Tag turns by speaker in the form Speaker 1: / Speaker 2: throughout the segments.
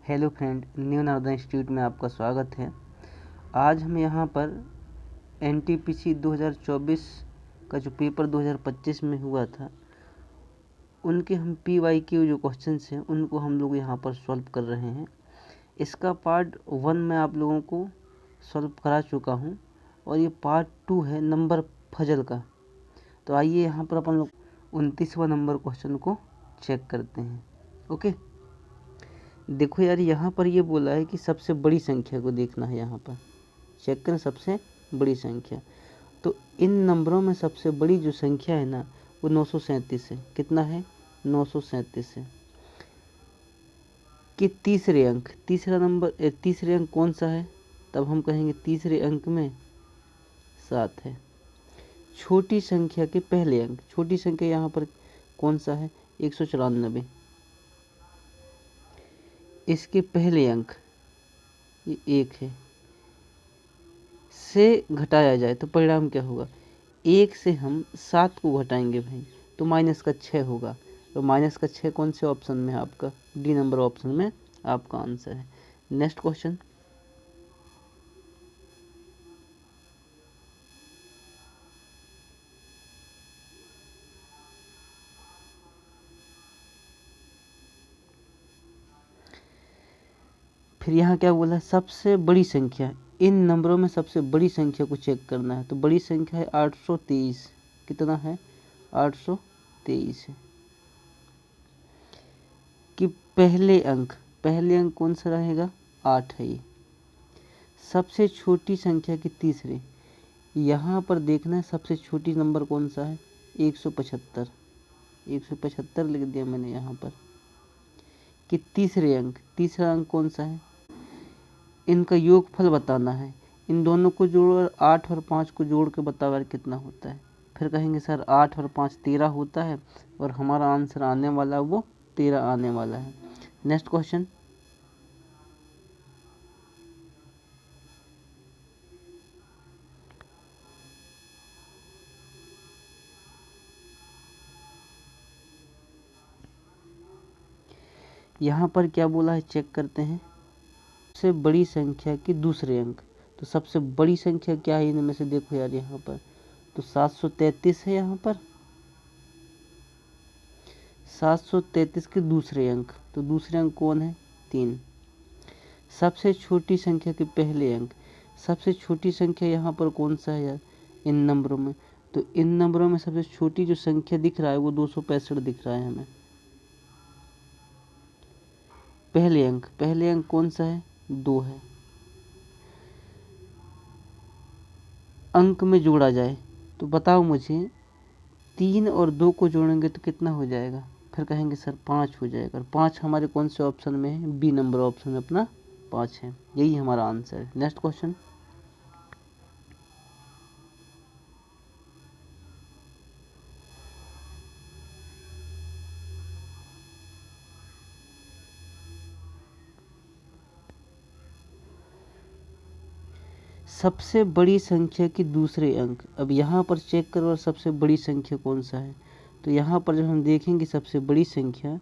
Speaker 1: Hello friend, new Narmada institute में आपका स्वागत है। आज हम यहाँ पर एनटीपीसी 2024 का जो पेपर 2025 में हुआ था उनके हम पीवाईक्यू जो क्वेश्चंस हैं उनको हम लोग यहाँ पर सॉल्व कर रहे हैं। इसका पार्ट 1 में आप लोगों को सॉल्व करा चुका हूँ और ये पार्ट 2 है नंबर फजल का। तो आइए यहाँ पर अपन लोग 29वां नंबर क्वेश्चन को चेक करते हैं। ओके, देखो यार, यहाँ पर ये बोला है कि सबसे बड़ी संख्या को देखना है। यहाँ पर चेक करें सबसे बड़ी संख्या। तो इन नंबरों में सबसे बड़ी जो संख्या है ना वो 937 है। कितना है? 937 है। कि तीसरे अंक, तीसरे अंक कौन सा है? तब हम कहेंगे तीसरे अंक में 7 है। छोटी संख्या के पहले अंक, छोटी संख्या यहाँ पर कौन सा है? 194। इसके पहले अंक ये 1 है। से घटाया जाए तो परिणाम क्या होगा? 1 से हम 7 को घटाएंगे भाई तो माइनस का 6 होगा। तो माइनस का 6 कौन से ऑप्शन में है? आपका डी नंबर ऑप्शन में आपका आंसर है। नेक्स्ट क्वेश्चन, फिर यहाँ क्या बोला? सबसे बड़ी संख्या। इन नंबरों में सबसे बड़ी संख्या को चेक करना है। तो बड़ी संख्या है 823। कितना है? 823 है। कि पहले अंक कौन सा रहेगा? 8 है ये। सबसे छोटी संख्या की तीसरे, यहाँ पर देखना है सबसे छोटी नंबर कौन सा है? 175। 175 लिख दिया मैंने यहाँ पर। कि तीसरा अंक कौन सा है? इनका योगफल बताना है। इन दोनों को जोड़ो और 8 और 5 को जोड़ के बताओ यार कितना होता है। फिर कहेंगे सर 8 और 5 13 होता है और हमारा आंसर आने वाला वो 13 आने वाला है। नेक्स्ट क्वेश्चन, यहाँ पर क्या बोला है चेक करते हैं। सबसे बड़ी संख्या के दूसरे अंक। तो सबसे बड़ी संख्या क्या है इनमें से? देखो यार यहाँ पर तो 733 है। यहाँ पर 733 के दूसरे अंक, तो दूसरे अंक कौन है? 3। सबसे छोटी संख्या के पहले अंक, सबसे छोटी संख्या यहाँ पर कौन सा है यार इन नंबरों में? तो इन नंबरों में सबसे छोटी जो संख्या दिख रहा है वो 265 दिख रहा है हमें। पहले अंक कौन सा है? 2 है। अंक में जोड़ा जाए तो बताओ मुझे, 3 और 2 को जोड़ेंगे तो कितना हो जाएगा? फिर कहेंगे सर 5 हो जाएगा। और 5 हमारे कौन से ऑप्शन में है? बी नंबर ऑप्शन में अपना 5 है। यही हमारा आंसर है। नेक्स्ट क्वेश्चन, सबसे बड़ी संख्या के दूसरे अंक। अब यहाँ पर चेक करो और सबसे बड़ी संख्या कौन सा है? तो यहाँ पर जब हम देखेंगे सबसे बड़ी संख्या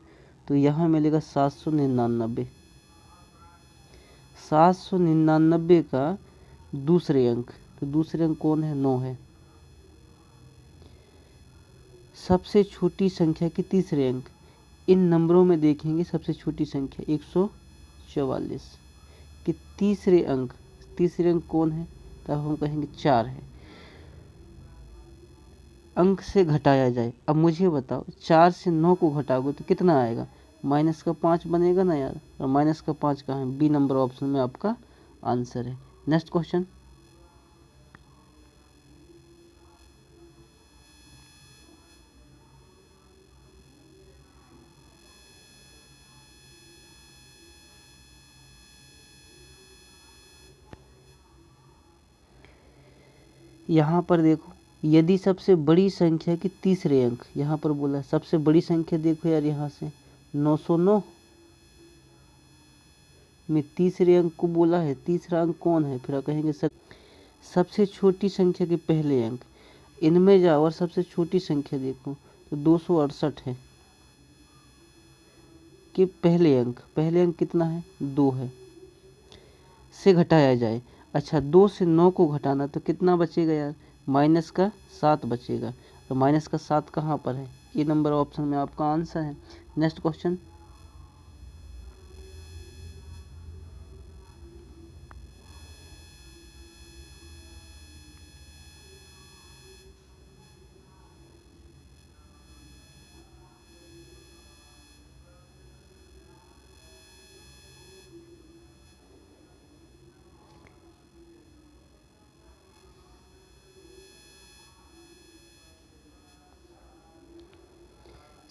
Speaker 1: तो यहाँ मिलेगा 799। 799 का दूसरे अंक, तो दूसरे अंक कौन है? 9 है। सबसे छोटी संख्या के तीसरे अंक, इन नंबरों में देखेंगे सबसे छोटी संख्या 144। कि तीसरे अंक कौन है? तब हम कहेंगे 4 है। अंक से घटाया जाए। अब मुझे बताओ 4 से 9 को घटाओगे तो कितना आएगा? माइनस का 5 बनेगा ना यार। और माइनस का 5 कहाँ है? बी नंबर ऑप्शन में आपका आंसर है। नेक्स्ट क्वेश्चन, यहाँ पर देखो, यदि सबसे बड़ी संख्या के तीसरे अंक, यहाँ पर बोला सबसे बड़ी संख्या, देखो यार यहाँ से 909 में तीसरे अंक को बोला है। तीसरा अंक कौन है? फिर कहेंगे सबसे छोटी संख्या के पहले अंक, इनमें जाओ और सबसे छोटी संख्या देखो तो 268 है। कि पहले अंक कितना है, 2 है, से घटाया जाए। अच्छा, 2 से 9 को घटाना तो कितना बचेगा यार, माइनस का 7 बचेगा। तो माइनस का 7 कहाँ पर है, ये नंबर ऑप्शन में आपका आंसर है। नेक्स्ट क्वेश्चन,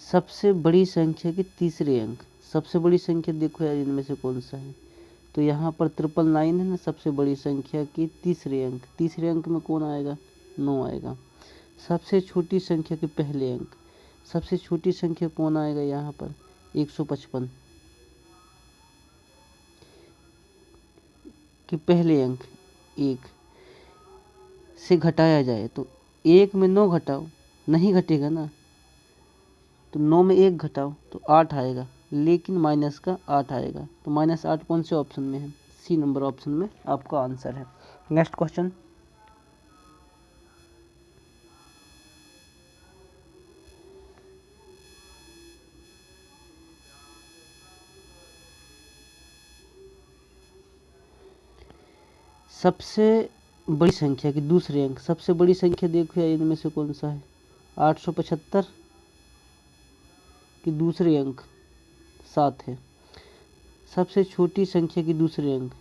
Speaker 1: सबसे बड़ी संख्या के तीसरे अंक, सबसे बड़ी संख्या देखो यार इनमें से कौन सा है, तो यहाँ पर 999 है ना, सबसे बड़ी संख्या की तीसरे अंक में कौन आएगा, 9 आएगा। सबसे छोटी संख्या के पहले अंक, सबसे छोटी संख्या कौन आएगा यहाँ पर, 155 के पहले अंक 1 से घटाया जाए, तो 1 में 9 घटाओ, नहीं घटेगा ना, तो 9 में 1 घटाओ तो 8 आएगा, लेकिन माइनस का 8 आएगा। तो -8 कौन से ऑप्शन में है, सी नंबर ऑप्शन में आपका आंसर है। नेक्स्ट क्वेश्चन, सबसे बड़ी संख्या के दूसरे अंक, सबसे बड़ी संख्या देखो यार इनमें से कौन सा है, 875 के दूसरे अंक 7 है। सबसे छोटी संख्या के दूसरे अंक,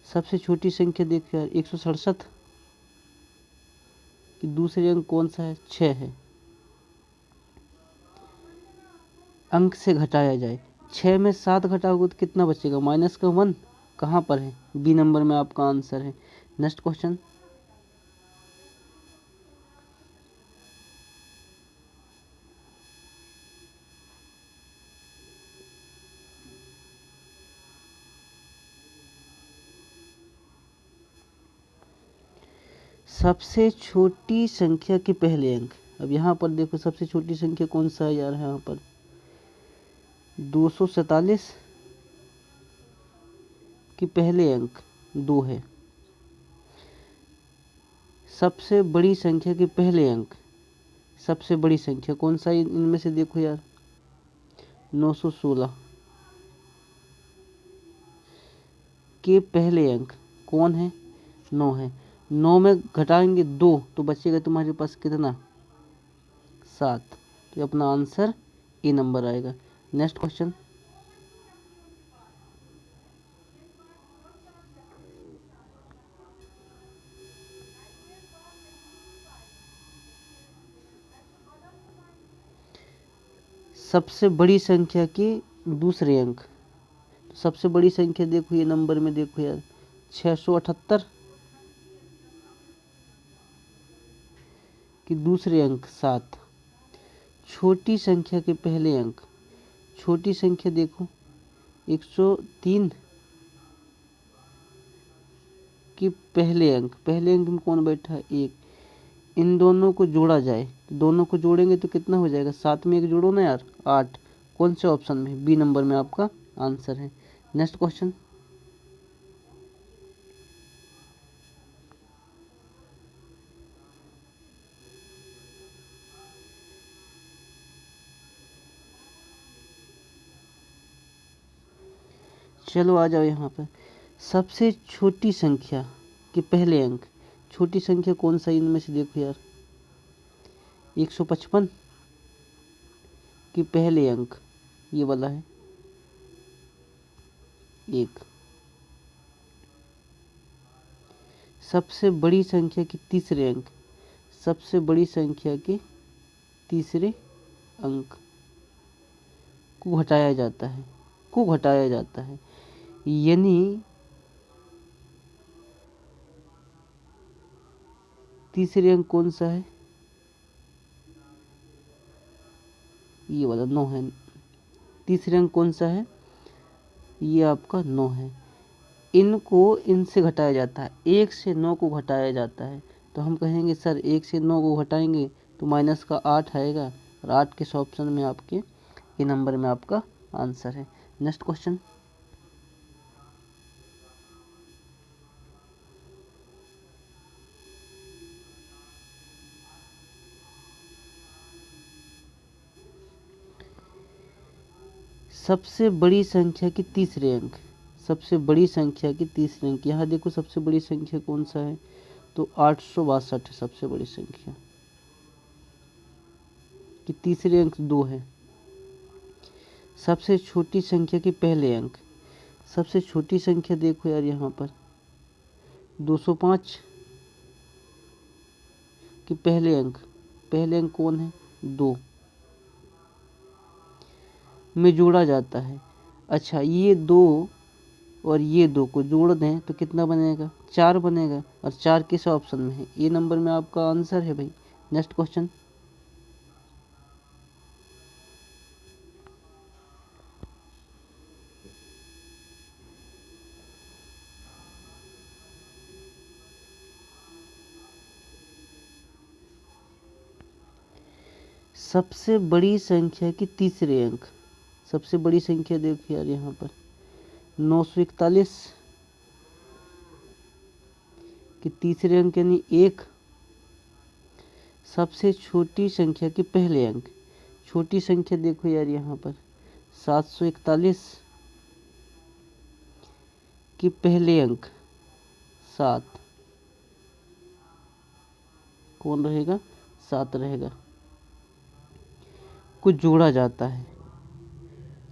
Speaker 1: सबसे छोटी संख्या देखो यार 167 कि दूसरे अंक कौन सा है, 6 है। अंक से घटाया जाए, 6 में 7 घटाओगे तो कितना बचेगा, माइनस का 1, कहाँ पर है, बी नंबर में आपका आंसर है। नेक्स्ट क्वेश्चन, सबसे छोटी संख्या के पहले अंक, अब यहाँ पर देखो सबसे छोटी संख्या कौन सा है यार, यहाँ पर 247 के पहले अंक 2 है। सबसे बड़ी संख्या के पहले अंक, सबसे बड़ी संख्या कौन सा है इनमें से देखो यार, 916 के पहले अंक कौन है, 9 है। 9 में घटाएंगे 2 तो बचेगा तुम्हारे पास कितना, 7। तो अपना आंसर ए नंबर आएगा। नेक्स्ट क्वेश्चन, सबसे बड़ी संख्या के दूसरे अंक, तो सबसे बड़ी संख्या देखो ये नंबर में देखो यार 678 कि दूसरे अंक 7। छोटी संख्या के पहले अंक, छोटी संख्या देखो 103 कि पहले अंक में कौन बैठा है, 1। इन दोनों को जोड़ा जाए, तो दोनों को जोड़ेंगे तो कितना हो जाएगा, 7 में 1 जोड़ो ना यार, 8। कौन से ऑप्शन में, बी नंबर में आपका आंसर है। नेक्स्ट क्वेश्चन, चलो आ जाओ यहाँ पर, सबसे छोटी संख्या के पहले अंक, छोटी संख्या कौन सा इनमें से देखो यार, 155 के पहले अंक ये वाला है 1। सबसे बड़ी संख्या के तीसरे अंक, सबसे बड़ी संख्या के तीसरे अंक को घटाया जाता है, यानी तीसरे अंक कौन सा है, ये वाला 9 है। तीसरे अंक कौन सा है, ये आपका 9 है। इनको इनसे घटाया जाता है, 1 से 9 को घटाया जाता है, तो हम कहेंगे सर 1 से 9 को घटाएंगे तो माइनस का 8 आएगा, और 8 किस ऑप्शन में आपके ए नंबर में आपका आंसर है। नेक्स्ट क्वेश्चन, सबसे बड़ी संख्या की तीसरे अंक, सबसे बड़ी संख्या की तीसरे अंक, यहाँ देखो सबसे बड़ी संख्या कौन सा है, तो 862 है सबसे बड़ी संख्या कि तीसरे अंक 2 है। सबसे छोटी संख्या के पहले अंक, सबसे छोटी संख्या देखो यार यहाँ पर 205 कि पहले अंक कौन है, 2 में जोड़ा जाता है। अच्छा, ये 2 और ये 2 को जोड़ दें तो कितना बनेगा, 4 बनेगा, और 4 किस ऑप्शन में है, ए नंबर में आपका आंसर है भाई। नेक्स्ट क्वेश्चन, सबसे बड़ी संख्या की तीसरे अंक, सबसे बड़ी संख्या देखिए यार यहाँ पर 941 कि तीसरे अंक यानी 1। सबसे छोटी संख्या के पहले अंक, छोटी संख्या देखो यार यहाँ पर 741 कि पहले अंक 7, कौन रहेगा, 7 रहेगा, को जोड़ा जाता है।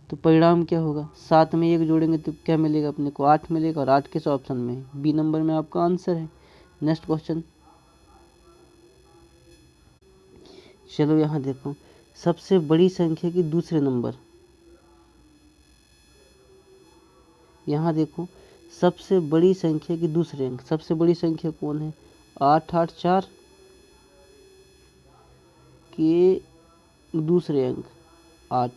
Speaker 1: तो परिणाम क्या होगा, 7 में 1 जोड़ेंगे तो क्या मिलेगा अपने को, 8 मिलेगा, और 8 किस ऑप्शन में है, बी नंबर में आपका आंसर है। नेक्स्ट क्वेश्चन, चलो यहाँ देखो सबसे बड़ी संख्या की दूसरे नंबर, यहाँ देखो सबसे बड़ी संख्या की दूसरे अंक, सबसे बड़ी संख्या कौन है, 884 के दूसरे अंक 8।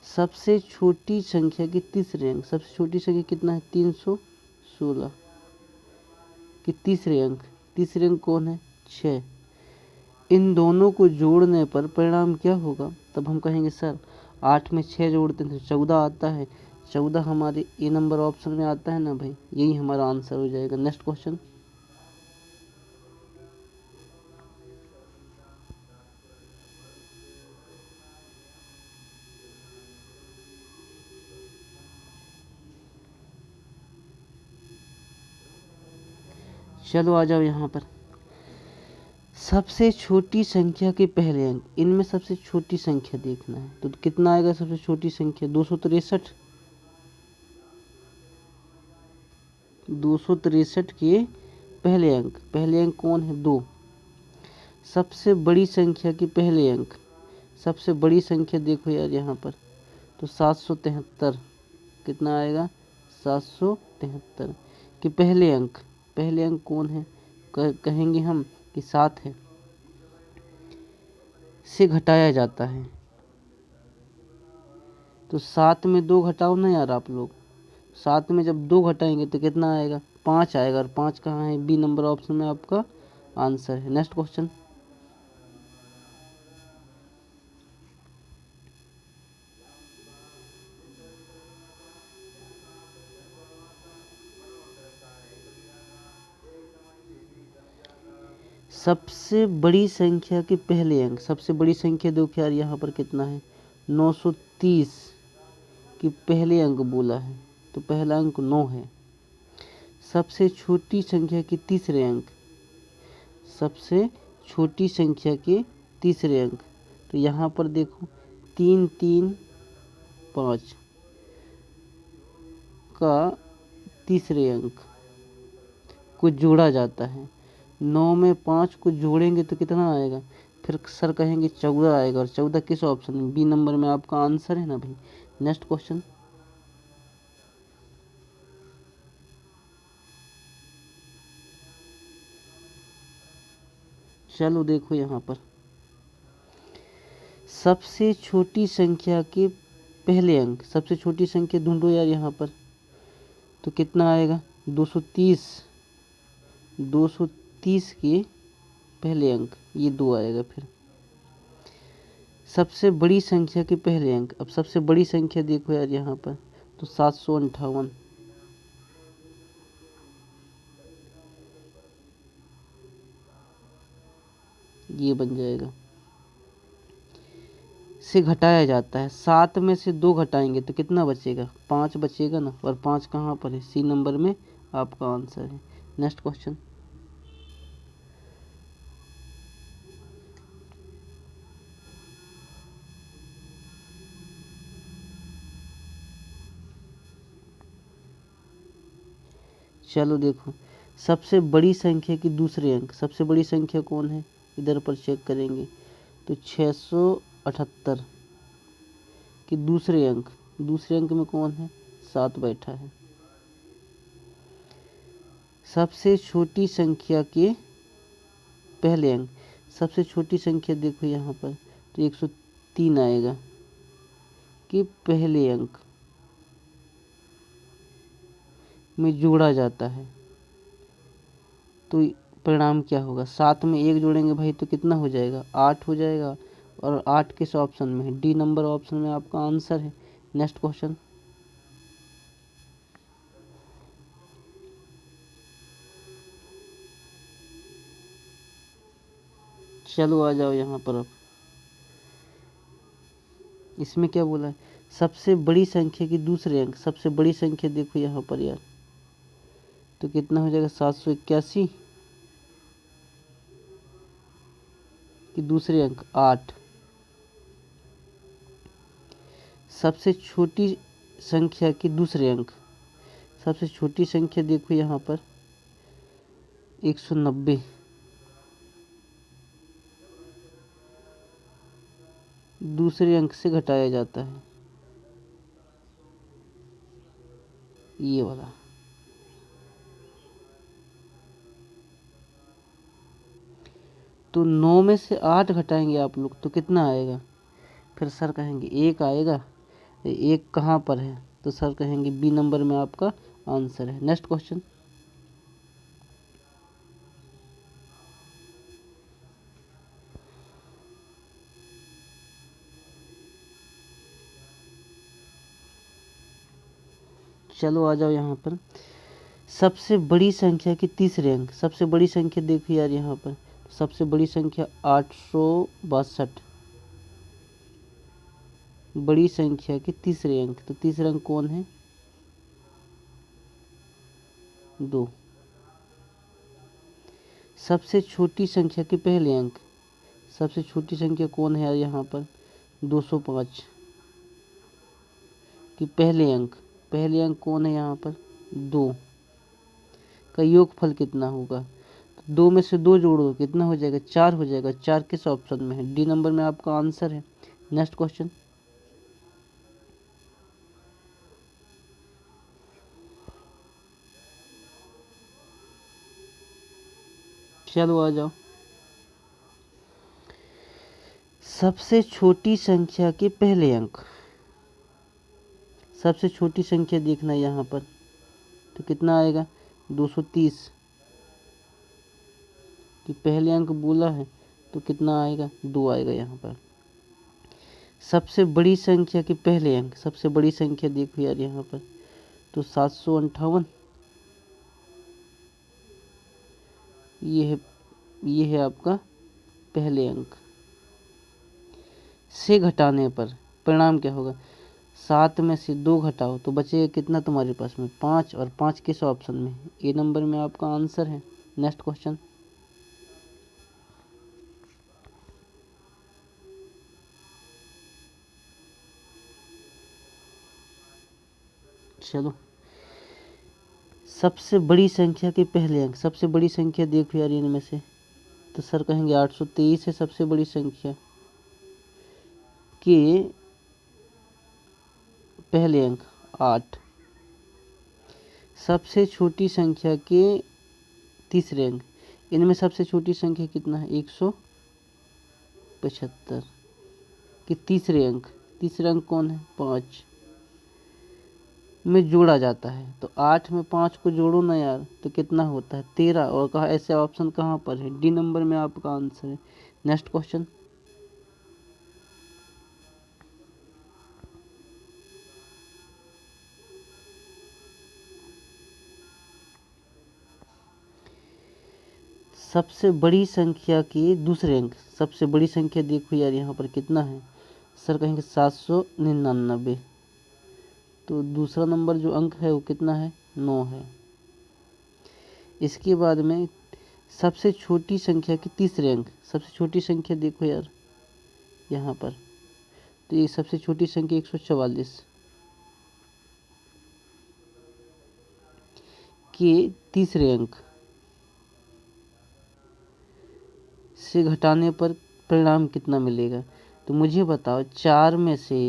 Speaker 1: सबसे छोटी संख्या के तीसरे अंक, सबसे छोटी संख्या कितना है, 316 कि तीसरे अंक कौन है, 6। इन दोनों को जोड़ने पर परिणाम क्या होगा, तब हम कहेंगे सर 8 में 6 जोड़ते हैं तो 14 आता है, 14 हमारे ए नंबर ऑप्शन में आता है ना भाई, यही हमारा आंसर हो जाएगा। नेक्स्ट क्वेश्चन, चलो आ जाओ यहाँ पर, सबसे छोटी संख्या के पहले अंक, इनमें सबसे छोटी संख्या देखना है तो कितना आएगा, सबसे छोटी संख्या 263, 263 के पहले अंक कौन है, 2। सबसे बड़ी संख्या के पहले अंक, सबसे बड़ी संख्या देखो यार यहाँ पर तो 773, कितना आएगा, 773 कि पहले अंक कौन है, कहेंगे हम कि 7 है, से घटाया जाता है। तो 7 में 2 घटाओ ना यार आप लोग, 7 में जब 2 घटाएंगे तो कितना आएगा, 5 आएगा, और 5 कहाँ है, बी नंबर ऑप्शन में आपका आंसर है। नेक्स्ट क्वेश्चन, सबसे बड़ी संख्या के पहले अंक, सबसे बड़ी संख्या देखो यार यहाँ पर कितना है, 930 कि पहले अंक बोला है तो पहला अंक 9 है। सबसे छोटी संख्या के तीसरे अंक, सबसे छोटी संख्या के तीसरे अंक, तो यहाँ पर देखो 335 का तीसरे अंक को जोड़ा जाता है। 9 में 5 को जोड़ेंगे तो कितना आएगा, फिर सर कहेंगे 14 आएगा, और 14 किस ऑप्शन में, बी नंबर में आपका आंसर है ना भाई। नेक्स्ट क्वेश्चन, चलो देखो यहाँ पर सबसे छोटी संख्या के पहले अंक, सबसे छोटी संख्या ढूंढो यार यहाँ पर तो कितना आएगा, 230 के पहले अंक ये 2 आएगा। फिर सबसे बड़ी संख्या के पहले अंक। अब सबसे बड़ी संख्या देखो यार यहाँ पर, तो 758 ये बन जाएगा। से घटाया जाता है, 7 में से 2 घटाएंगे तो कितना बचेगा, 5 बचेगा ना, और 5 कहाँ पर है, सी नंबर में आपका आंसर है। Next question. चलो देखो, सबसे बड़ी संख्या की दूसरे अंक, सबसे बड़ी संख्या कौन है, इधर पर चेक करेंगे तो 678 कि दूसरे अंक में कौन है, 7 बैठा है। सबसे छोटी संख्या के पहले अंक, सबसे छोटी संख्या देखो यहाँ पर, तो 103 आएगा कि पहले अंक में जोड़ा जाता है। तो परिणाम क्या होगा, 7 में 1 जोड़ेंगे भाई तो कितना हो जाएगा, 8 हो जाएगा, और 8 किस ऑप्शन में है, डी नंबर ऑप्शन में आपका आंसर है। Next question. चलो आ जाओ यहाँ पर। अब इसमें क्या बोला है, सबसे बड़ी संख्या की दूसरे अंक, सबसे बड़ी संख्या देखो यहाँ पर यार, तो कितना हो जाएगा, 781 कि दूसरे अंक 8। सबसे छोटी संख्या की दूसरे अंक, सबसे छोटी संख्या देखो यहाँ पर 190 दूसरे अंक से घटाया जाता है, ये वाला। तो 9 में से 8 घटाएंगे आप लोग तो कितना आएगा, फिर सर कहेंगे 1 आएगा, 1 कहाँ पर है, तो सर कहेंगे बी नंबर में आपका आंसर है। Next question. चलो आ जाओ यहाँ पर, सबसे बड़ी संख्या के तीसरे अंक, सबसे बड़ी संख्या देखो यार यहाँ पर, सबसे बड़ी संख्या 862, बड़ी संख्या के तीसरे अंक, तो तीसरा अंक कौन है, 2। सबसे छोटी संख्या के पहले अंक, सबसे छोटी संख्या कौन है यार यहाँ पर, 205 कि पहले अंक कौन है यहाँ पर, 2 का योगफल कितना होगा, तो 2 में से 2 जोड़ो कितना हो जाएगा, 4 हो जाएगा। 4 किस ऑप्शन में है, डी नंबर में आपका आंसर है। Next question. चलो आ जाओ, सबसे छोटी संख्या के पहले अंक, सबसे छोटी संख्या देखना यहाँ पर, तो कितना आएगा, 230 कि पहले अंक बोला है तो कितना आएगा, 2 आएगा यहाँ पर। सबसे बड़ी संख्या के पहले अंक, सबसे बड़ी संख्या देखो यार यहाँ पर, तो 758 ये है आपका पहले अंक। से घटाने पर परिणाम क्या होगा, 7 में से 2 घटाओ तो बचेगा कितना तुम्हारे पास में, 5, और 5 किस ऑप्शन में, ए नंबर में आपका आंसर है। Next question. चलो, सबसे बड़ी संख्या के पहले अंक, सबसे बड़ी संख्या देखो यार इनमें से, तो सर कहेंगे 823 है सबसे बड़ी संख्या के पहले अंक 8। सबसे छोटी संख्या के तीसरे अंक, इनमें सबसे छोटी संख्या कितना है, 175 कि तीसरा अंक कौन है, 5 में जोड़ा जाता है। तो 8 में 5 को जोड़ो ना यार, तो कितना होता है, 13। और कहा ऐसे ऑप्शन कहाँ पर है, डी नंबर में आपका आंसर है। Next question. सबसे बड़ी संख्या के दूसरे अंक, सबसे बड़ी संख्या देखो यार यहाँ पर कितना है, सर कहेंगे 799। तो दूसरा नंबर जो अंक है वो कितना है, 9 है। इसके बाद में सबसे छोटी संख्या के तीसरे अंक, सबसे छोटी संख्या देखो यार यहाँ पर, तो ये सबसे छोटी संख्या 144 के तीसरे अंक से घटाने पर परिणाम कितना मिलेगा। तो मुझे बताओ 4 में से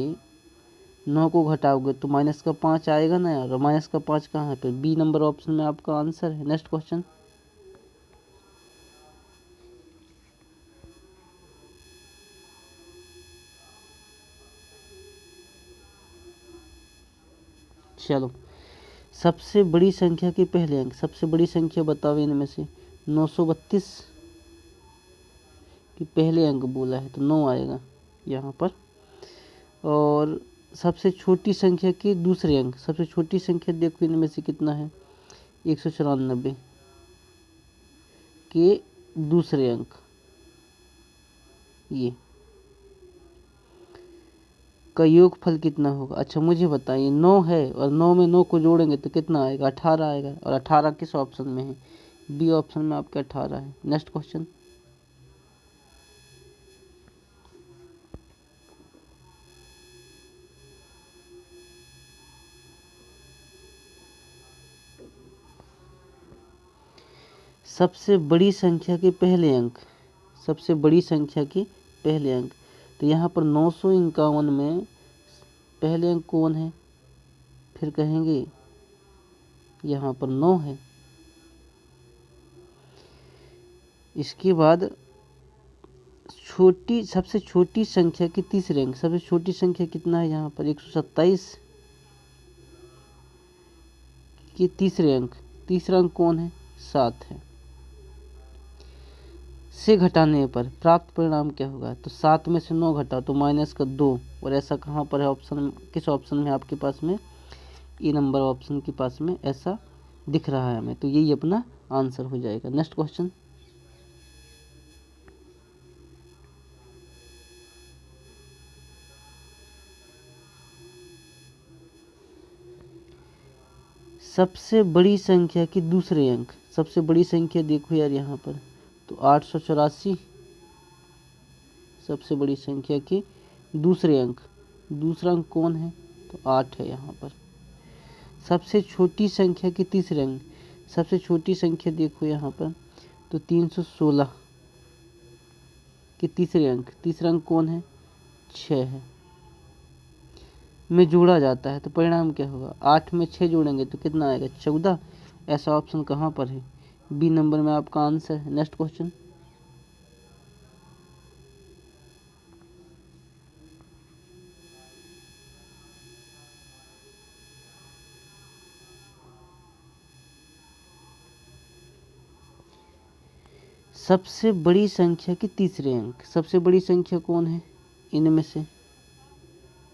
Speaker 1: 9 को घटाओगे तो माइनस का 5 आएगा ना यार, और माइनस का 5 कहाँ है, फिर बी नंबर ऑप्शन में आपका आंसर है। नेक्स्ट क्वेश्चन, चलो सबसे बड़ी संख्या के पहले अंक, सबसे बड़ी संख्या बताओ इनमें से, 932 कि पहले अंक बोला है तो 9 आएगा यहाँ पर। और सबसे छोटी संख्या के दूसरे अंक, सबसे छोटी संख्या देखो इनमें से कितना है, 194 के दूसरे अंक, ये का योगफल कितना होगा। अच्छा मुझे बताइए 9 है और 9 में 9 को जोड़ेंगे तो कितना आएगा, 18 आएगा, और 18 किस ऑप्शन में है, बी ऑप्शन में आपका 18 है। नेक्स्ट क्वेश्चन, सबसे बड़ी संख्या के पहले अंक, सबसे बड़ी संख्या के पहले अंक, तो यहाँ पर 951 में पहले अंक कौन है, फिर कहेंगे यहाँ पर 9 है। इसके बाद सबसे छोटी संख्या के तीसरे अंक, सबसे छोटी संख्या कितना है यहाँ पर, 127 के तीसरे अंक, तीसरा अंक कौन है, 7 है। से घटाने पर प्राप्त परिणाम क्या होगा, तो 7 में से 9 घटा तो माइनस का 2, और ऐसा कहाँ पर है ऑप्शन, किस ऑप्शन में आपके पास में, ए नंबर ऑप्शन के पास में ऐसा दिख रहा है हमें, तो यही अपना आंसर हो जाएगा। नेक्स्ट क्वेश्चन, सबसे बड़ी संख्या के दूसरे अंक, सबसे बड़ी संख्या देखो यार यहाँ पर, तो 884 सबसे बड़ी संख्या के दूसरे अंक, दूसरा अंक कौन है, तो 8 है यहाँ पर। सबसे छोटी संख्या के तीसरे अंक, सबसे छोटी संख्या देखो यहाँ पर, तो 316 के तीसरे अंक, तीसरा अंक कौन है, 6 है। में जोड़ा जाता है तो परिणाम क्या होगा, 8 में 6 जोड़ेंगे तो कितना आएगा, 14। ऐसा ऑप्शन कहाँ पर है, बी नंबर में आपका आंसर है। नेक्स्ट क्वेश्चन, सबसे बड़ी संख्या के तीसरे अंक, सबसे बड़ी संख्या कौन है इनमें से,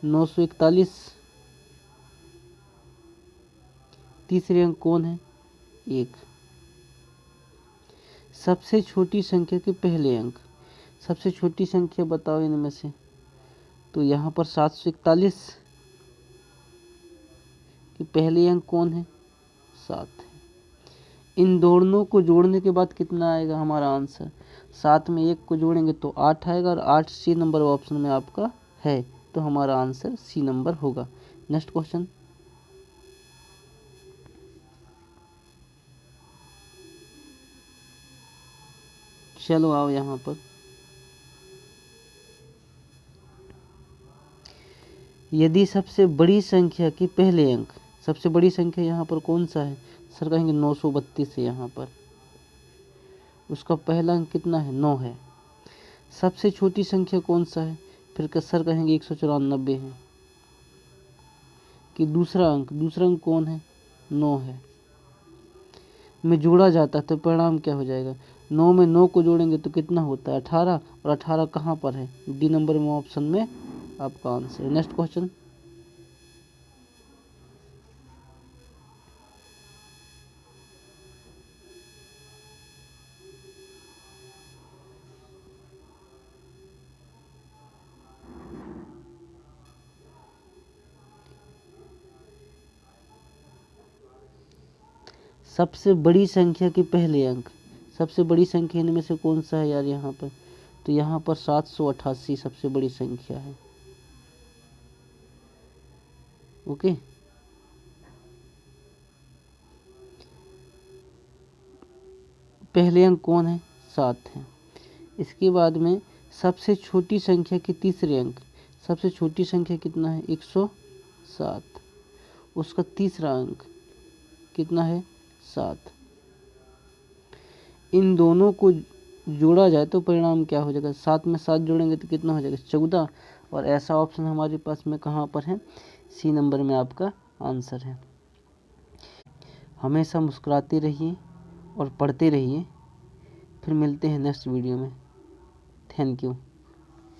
Speaker 1: 941, तीसरे अंक कौन है, 1। सबसे छोटी संख्या के पहले अंक, सबसे छोटी संख्या बताओ इनमें से, तो यहाँ पर 741 कि पहले अंक कौन है, 7 है। इन दोनों को जोड़ने के बाद कितना आएगा हमारा आंसर, 7 में 1 को जोड़ेंगे तो 8 आएगा, और 8 सी नंबर ऑप्शन में आपका है, तो हमारा आंसर सी नंबर होगा। नेक्स्ट क्वेश्चन, चलो आओ यहाँ पर, यदि सबसे बड़ी संख्या के पहले अंक, सबसे बड़ी संख्या यहाँ पर कौन सा है, सर कहेंगे 932 है यहाँ पर, उसका पहला अंक कितना है, 9 है। सबसे छोटी संख्या कौन सा है, फिर सर कहेंगे 194 है कि दूसरा अंक कौन है, 9 है। में जोड़ा जाता है तो परिणाम क्या हो जाएगा, 9 में 9 को जोड़ेंगे तो कितना होता है, 18, और 18 कहाँ पर है, डी नंबर में ऑप्शन में आपका आंसर है। नेक्स्ट क्वेश्चन, सबसे बड़ी संख्या के पहले अंक, सबसे बड़ी संख्या इनमें से कौन सा है यार यहाँ पर, तो यहाँ पर 788 सबसे बड़ी संख्या है। ओके, पहले अंक कौन है, 7 है। इसके बाद में सबसे छोटी संख्या के तीसरे अंक, सबसे छोटी संख्या कितना है, 107। उसका तीसरा अंक कितना है, 7। इन दोनों को जोड़ा जाए तो परिणाम क्या हो जाएगा, 7 में 7 जोड़ेंगे तो कितना हो जाएगा, 14। और ऐसा ऑप्शन हमारे पास में कहाँ पर है, सी नंबर में आपका आंसर है। हमेशा मुस्कुराते रहिए और पढ़ते रहिए। फिर मिलते हैं नेक्स्ट वीडियो में। Thank you.